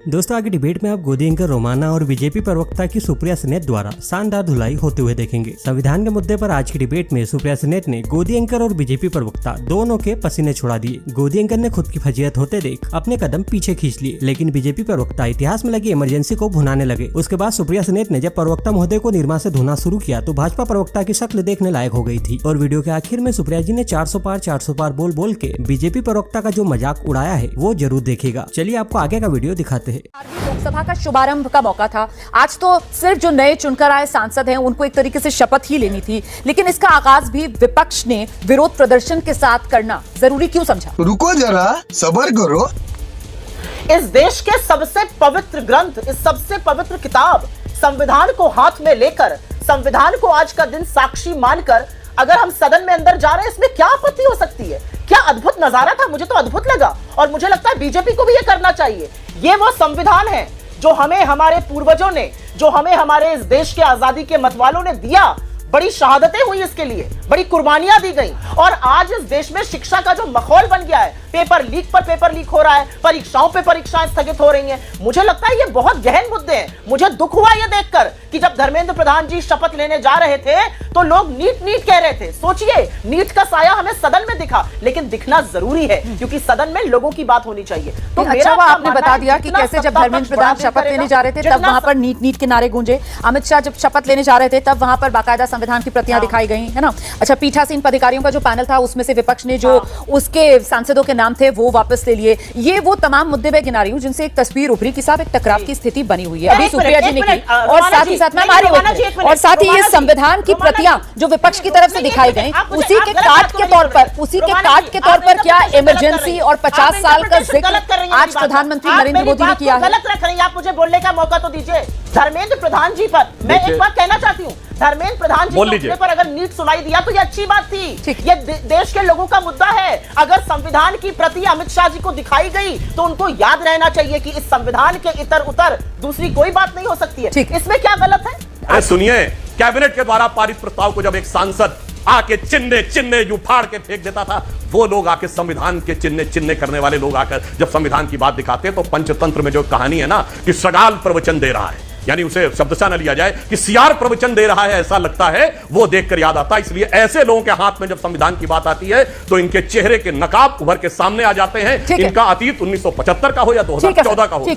दोस्तों आगे डिबेट में आप गोदी एंकर रोमाना और बीजेपी प्रवक्ता की सुप्रिया सेनेट द्वारा शानदार धुलाई होते हुए देखेंगे। संविधान के मुद्दे पर आज की डिबेट में सुप्रिया सेनेट ने गोदी एंकर और बीजेपी प्रवक्ता दोनों के पसीने छुड़ा दिए। गोदी एंकर ने खुद की फजीहत होते देख अपने कदम पीछे खींच लिए, लेकिन बीजेपी प्रवक्ता इतिहास में लगी इमरजेंसी को भुनाने लगे। उसके बाद सुप्रिया सेनेट ने जब प्रवक्ता महोदय को निरमा से धोना शुरू किया तो भाजपा प्रवक्ता की शक्ल देखने लायक हो गई थी। और वीडियो के आखिर में सुप्रिया जी ने 400 पार बोल बोल के बीजेपी प्रवक्ता का जो मजाक उड़ाया है वो जरूर देखेगा। चलिए आपको आगे का वीडियो दिखाते हैं। लोकसभा का शुभारंभ का मौका था। आज तो सिर्फ जो नए चुनकर आए सांसद हैं उनको एक तरीके से शपथ ही लेनी थी, लेकिन इसका आगाज भी विपक्ष ने विरोध प्रदर्शन के साथ करना जरूरी क्यों समझा? रुको जरा, सब्र करो। इस देश के सबसे पवित्र ग्रंथ, इस सबसे पवित्र किताब संविधान को हाथ में लेकर, संविधान को आज का दिन साक्षी मानकर अगर हम सदन में अंदर जा रहे हैं, इसमें क्या आपत्ति हो सकती है? क्या अद्भुत नजारा था, मुझे तो अद्भुत लगा और मुझे लगता है बीजेपी को भी ये करना चाहिए। ये वो संविधान है जो हमें हमारे पूर्वजों ने, जो हमें हमारे इस देश के आजादी के मतवालों ने दिया। बड़ी शहादतें हुई इसके लिए, बड़ी कुर्बानियां दी गई और आज इस देश में शिक्षा का जो माहौल बन गया है, पेपर लीक पर पेपर लीक हो रहा है, परीक्षाओं पे परीक्षाएं स्थगित हो रही हैं। मुझे लगता है ये बहुत गहन मुद्दे हैं। मुझे दुख हुआ ये देखकर कि जब धर्मेंद्र प्रधान जी शपथ लेने जा रहे थे तो लोग नीट नीट कह रहे थे। सोचिए, नीट का साया हमें सदन में दिखा, लेकिन दिखना जरूरी है क्योंकि सदन में लोगों की बात होनी चाहिए। तो अच्छा हुआ आपने बता दिया कि कैसे जब धर्मेंद्र प्रधान शपथ लेने जा रहे थे तब वहां पर नीट नीट के नारे गूंजे। अमित शाह जब शपथ लेने जा रहे थे तब वहां पर बाकायदा संविधान की प्रतियां दिखाई गई, है ना। अच्छा, पीठासीन पदाधिकारियों का जो पैनल था उसमें से विपक्ष ने जो उसके सांसदों के नाम थे वो वापस ले लिए। ये वो तमाम मुद्दे मैं गिना रही हूं जिनसे एक तस्वीर उभरी कि साहब एक टकराव की स्थिति बनी हुई है। अभी सुप्रिया जी ने की और साथ ही साथ में हमारी और साथ ही ये संविधान की प्रतियां जो विपक्ष की तरफ से दिखाई गई, उसी के काट के तौर पर क्या इमरजेंसी और 50 साल का जिक्र आज प्रधानमंत्री नरेंद्र मोदी ने किया है? गलत रख रही हैं आप, मुझे बोलने का मौका तो दीजिए। धर्मेंद्र प्रधान जी पर मैं एक बात कहना चाहती हूँ। धर्मेंद्र प्रधान जी पर अगर नीट सुनाई दिया तो ये अच्छी बात थी। ये देश के लोगों का मुद्दा है। अगर संविधान की प्रति अमित शाह जी को दिखाई गई तो उनको याद रहना चाहिए कि इस संविधान के इतर उतर दूसरी कोई बात नहीं हो सकती है। इसमें क्या गलत है? सुनिए, कैबिनेट के द्वारा पारित प्रस्ताव को जब एक सांसद आके चिन्ह यूं फाड़ के फेंक देता था, वो लोग आके संविधान के चिन्ह करने वाले लोग आकर जब संविधान की बात दिखाते हैं तो पंचतंत्र में जो कहानी है ना कि सगाल प्रवचन दे रहा है, यानी उसे शब्दशः न लिया जाए कि सियार प्रवचन दे रहा है, ऐसा लगता है, वो देखकर याद आता है। इसलिए ऐसे लोगों के हाथ में जब संविधान की बात आती है तो इनके चेहरे के नकाब उभर के सामने आ जाते हैं। इनका अतीत 1975 का हो या 2014 का हो।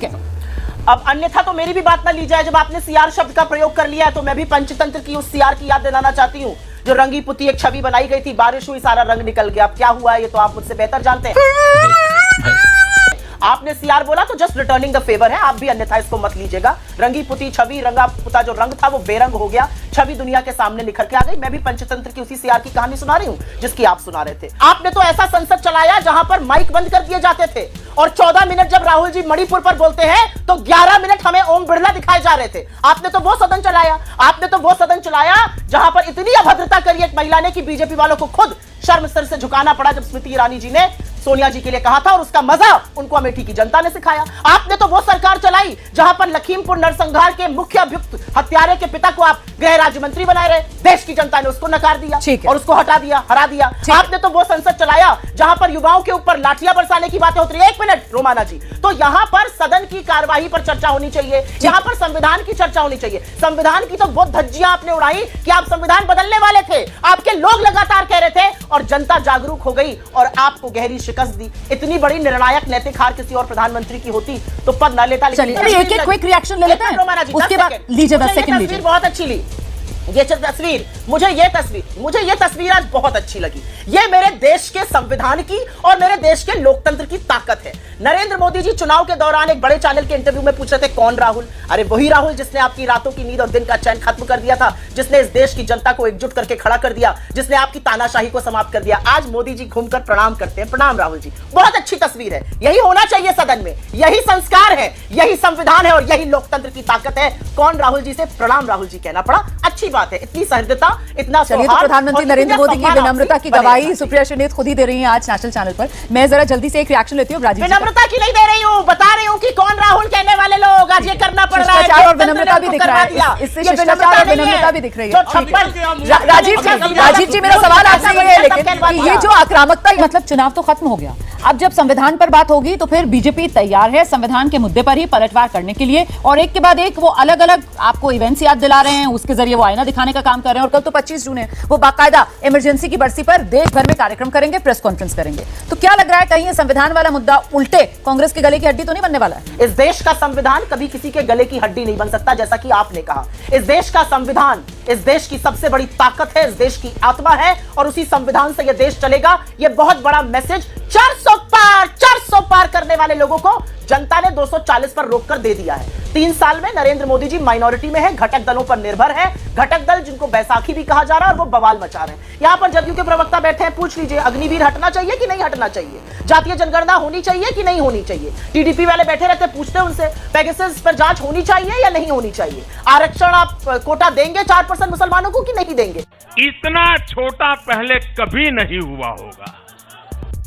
अब अन्यथा तो मेरी भी बात ना ली जाए। जब आपने सियार शब्द का प्रयोग कर लिया है तो मैं भी पंचतंत्र की उस सियार की याद दिलाना चाहती हूँ जो रंगी पुती एक छवि बनाई गई थी, बारिश हुई, सारा रंग निकल गया। अब क्या हुआ है ये तो आप मुझसे बेहतर जानते हैं। आपने सियार बोला तो जस्ट रिटर्निंग द फेवर है, आप भी अन्यथा इसको मत लीजिएगा। रंगी पुती छवि, रंगा पुता जो रंग था वो बेरंग हो गया, छवि दुनिया के सामने निखर के आ गई। मैं भी पंचतंत्र की उसी सियार की कहानी सुना रही हूँ जिसकी आप सुना रहे थे। आपने तो ऐसा संसद चलाया जहां पर माइक बंद कर दिए जाते थे और 14 मिनट जब राहुल जी मणिपुर पर बोलते हैं तो 11 मिनट हमें ओम बिरला दिखाए जा रहे थे। आपने तो वो सदन चलाया, जहां पर इतनी अभद्रता करी एक महिला ने कि बीजेपी वालों को खुद शर्म सर से झुकाना पड़ा जब स्मृति ईरानी जी ने सोनिया जी के लिए कहा था और उसका मजा उनको अमेठी की जनता ने सिखाया। आपने तो वो सरकार चलाई जहां पर लखीमपुर नरसंहार के मुख्य अभियुक्त हत्यारे के पिता को आप गृह राज्य मंत्री बनाए रहे, देश की जनता ने उसको नकार दिया और उसको हटा दिया, हरा दिया। आपने तो वो संसद चलाया जहां पर युवाओं के ऊपर लाठियां बरसाने की बातें होती रही। एक मिनट रोमाना जी, तो यहां पर सदन की कार्यवाही पर चर्चा होनी चाहिए, यहां पर संविधान की चर्चा होनी चाहिए। संविधान की तो वो धज्जियां आपने उड़ाई कि आप संविधान बदलने वाले थे, आपके लोग लगातार कह रहे थे और जनता जागरूक हो गई और आपको गहरी शिकस्त दी। इतनी बड़ी निर्णायक नैतिक हार किसी और प्रधानमंत्री की होती तो पद न लेता। एक क्विक रिएक्शन ले लेते हैं, उसके बाद लीजिए 10 सेकंड लीजिए। बहुत अच्छी ली ये तस्वीर, मुझे ये तस्वीर आज बहुत अच्छी लगी। ये मेरे देश के संविधान की और मेरे देश के लोकतंत्र की ताकत है। नरेंद्र मोदी जी चुनाव के दौरान एक बड़े चैनल के इंटरव्यू में पूछ रहे थे कौन राहुल? अरे वही राहुल जिसने आपकी रातों की नींद और दिन का चैन खत्म कर दिया था, जिसने इस देश की जनता को एकजुट करके खड़ा कर दिया, जिसने आपकी तानाशाही को समाप्त कर दिया। आज मोदी जी घूमकर प्रणाम करते हैं। प्रणाम राहुल जी, बहुत अच्छी तस्वीर है। यही होना चाहिए सदन में, यही संस्कार है, यही संविधान है और यही लोकतंत्र की ताकत है। कौन राहुल जी से प्रणाम राहुल जी कहना पड़ा, अच्छी बात है। इतनी सहृदयता, इतना चलिए, तो प्रधानमंत्री नरेंद्र मोदी की विनम्रता की गवाही सुप्रिया सेनेट खुद ही दे रही हैं आज नेशनल चैनल पर। मैं जरा जल्दी से एक रिएक्शन लेती हूँ। विनम्रता की नहीं दे रही हूँ, बता रही हूँ कि कौन राहुल कहने वाले लोग आज ये करना पड़ रहा है। शिष्टाचार और विनम्रता भी दिख रहा है, इससे शिष्टाचार और विनम्रता भी दिख रही है। राजीव जी मेरा सवाल आपसे ये है लेकिन कि ये जो आक्रामकता, मतलब चुनाव तो खत्म हो गया, अब जब संविधान पर बात होगी तो फिर बीजेपी तैयार है संविधान के मुद्दे पर ही पलटवार करने के लिए, और एक के बाद एक वो अलग अलग आपको इवेंट्स याद दिला रहे हैं, उसके जरिए वो आईना दिखाने का काम कर रहे हैं। और कल तो 25 जून है, वो बाकायदा इमरजेंसी की बरसी पर देश भर में कार्यक्रम करेंगे, प्रेस कॉन्फ्रेंस करेंगे। तो क्या लग रहा है कहीं ये संविधान वाला मुद्दा उल्टे कांग्रेस के गले की हड्डी तो नहीं बनने वाला है? इस देश का संविधान कभी किसी के गले की हड्डी नहीं बन सकता, जैसा कि आपने कहा। इस देश का संविधान इस देश की सबसे बड़ी ताकत है, इस देश की आत्मा है, और उसी संविधान से यह देश चलेगा। यह बहुत बड़ा मैसेज 400 पार करने वाले लोगों को जनता ने 240 पर रोककर दे दिया है। 3 साल में नरेंद्र मोदी जी माइनॉरिटी में है, घटक दलों पर निर्भर है, घटक दल जिनको बैसाखी भी कहा जा रहा है, और वो बवाल मचा रहे हैं। यहां पर जदयू के प्रवक्ता बैठे हैं, पूछ लीजिए अग्निवीर हटना चाहिए कि नहीं हटना चाहिए, जातीय जनगणना होनी चाहिए कि नहीं होनी चाहिए। टीडीपी वाले बैठे रहते, पूछते हैं उनसे पेगासस पर जांच होनी चाहिए या नहीं होनी चाहिए, आरक्षण आप कोटा देंगे 4% मुसलमानों को कि नहीं देंगे। इतना छोटा पहले कभी नहीं हुआ होगा।